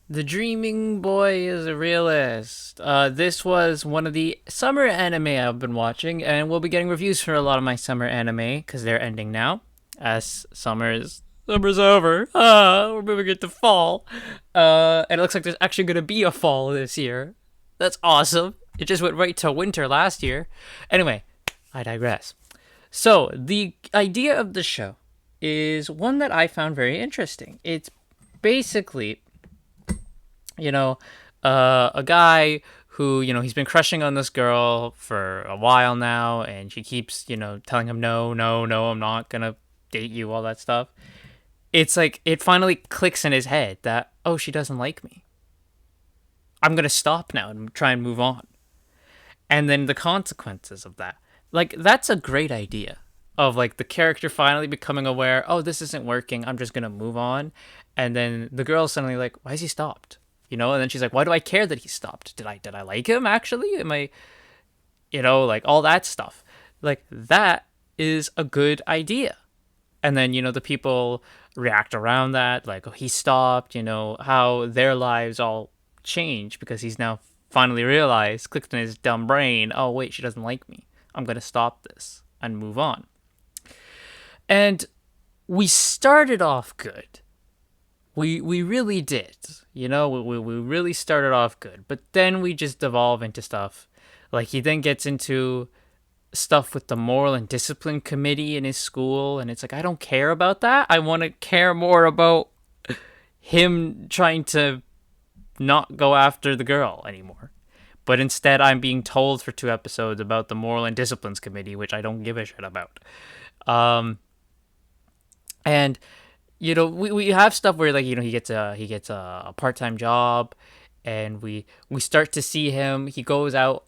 The Dreaming Boy is a realist. This was one of the summer anime I've been watching, and we'll be getting reviews for a lot of my summer anime because they're ending now, as summer's over. We're moving into fall, and it looks like there's actually gonna be a fall this year. That's awesome. It just went right to winter last year. Anyway, I digress. So the idea of the show is one that I found very interesting. It's basically you know, a guy who, he's been crushing on this girl for a while now, and she keeps, telling him, no, no, no, I'm not gonna date you, all that stuff. It's like, it finally clicks in his head that, oh, she doesn't like me. I'm gonna stop now and try and move on. And then the consequences of that. Like, that's a great idea of like the character finally becoming aware, oh, this isn't working, I'm just gonna move on. And then the girl's suddenly like, why is he stopped? And then she's like, why do I care that he stopped? Did I like him actually? Am I, like all that stuff. Like that is a good idea. And then, the people react around that, like, oh, he stopped, how their lives all change because he's now finally realized, clicked in his dumb brain, oh, wait, she doesn't like me. I'm going to stop this and move on. And we started off good. We really did. We really started off good. But then we just devolve into stuff. Like, he then gets into stuff with the moral and discipline committee in his school, and it's like, I don't care about that. I want to care more about him trying to not go after the girl anymore. But instead, I'm being told for 2 episodes about the moral and disciplines committee, which I don't give a shit about. Um, and we have stuff where, like, he gets a part time job, and we start to see him. He goes out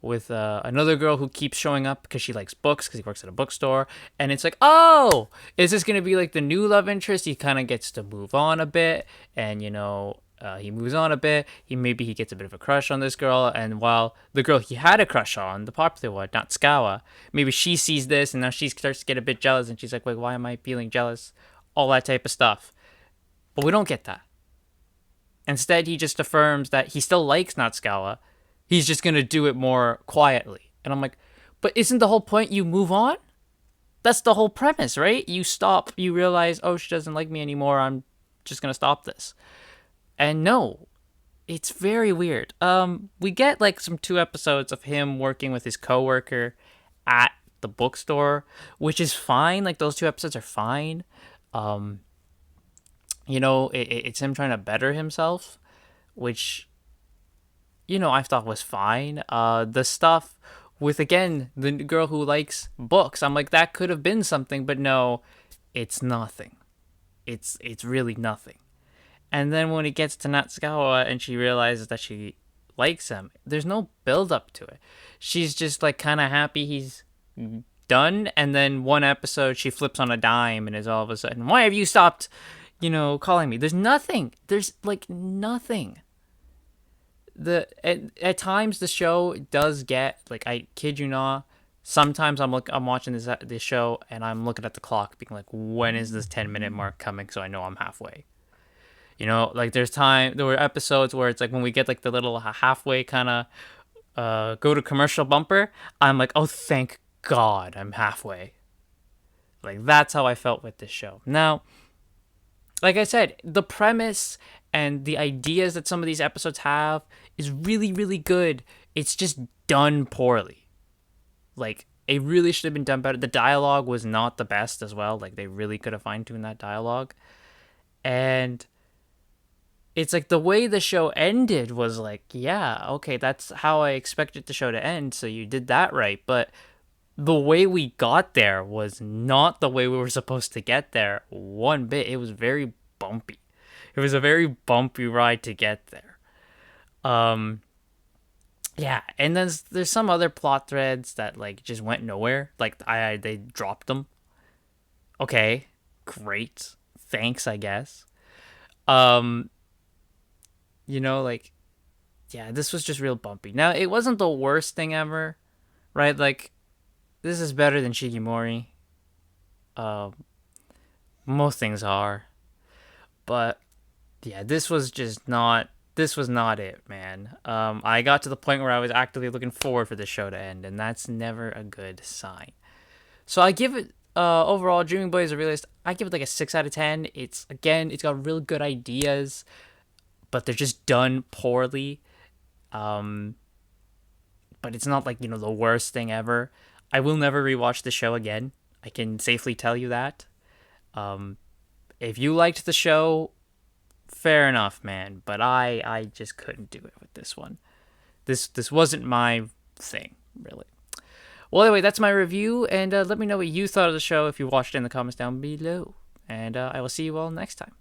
with another girl who keeps showing up because she likes books because he works at a bookstore, and it's like, oh, is this gonna be like the new love interest? He kind of gets to move on a bit, and he moves on a bit. He gets a bit of a crush on this girl, and while the girl he had a crush on, the popular one, Natsukawa, maybe she sees this, and now she starts to get a bit jealous, and she's like, wait, why am I feeling jealous? All that type of stuff. But we don't get that. Instead, he just affirms that he still likes Natsukawa. He's just gonna do it more quietly. And I'm like, but isn't the whole point you move on? That's the whole premise, right? You stop, you realize, oh, she doesn't like me anymore. I'm just gonna stop this. And no, it's very weird. We get like some 2 episodes of him working with his coworker at the bookstore, which is fine. Like those 2 episodes are fine. Um, it's him trying to better himself, which I thought was fine. The stuff with again the girl who likes books, I'm like that could have been something, but no, it's nothing. It's really nothing. And then when it gets to Natsukawa and she realizes that she likes him, there's no build up to it. She's just like kind of happy he's done, and then one episode she flips on a dime and is all of a sudden, why have you stopped, calling me? There's nothing. There's like nothing. At times the show does get like, I kid you not. Sometimes I'm watching this show and I'm looking at the clock, being like, when is this 10-minute mark coming? So I know I'm halfway. Like there were episodes where it's like when we get like the little halfway kind of go to commercial bumper, I'm like, oh, thank God I'm halfway. Like that's how I felt with this show. Now, like I said, the premise and the ideas that some of these episodes have is really, really good. It's just done poorly. Like, it really should have been done better. The dialogue was not the best as well. Like, they really could have fine tuned that dialogue. And it's like the way the show ended was like, yeah, okay, that's how I expected the show to end. So you did that right. But the way we got there was not the way we were supposed to get there one bit. It was very bumpy. It was a very bumpy ride to get there. Um, yeah, and then there's some other plot threads that like just went nowhere. Like they dropped them. Okay, great, thanks, I guess. Um, like yeah, this was just real bumpy. Now it wasn't the worst thing ever, right? Like this is better than Shigimori. Um, most things are, but Yeah, this was just not. This was not it, man. I got to the point where I was actively looking forward for the show to end, and that's never a good sign. So I give it overall, Dreaming Boy is a realist. I give it like a 6 out of 10. It's again, it's got real good ideas, but they're just done poorly. Um, but it's not like the worst thing ever. I will never rewatch the show again. I can safely tell you that. Um, if you liked the show, fair enough, man. But I just couldn't do it with this one. This wasn't my thing, really. Well, anyway, that's my review, and let me know what you thought of the show if you watched it in the comments down below. And I will see you all next time.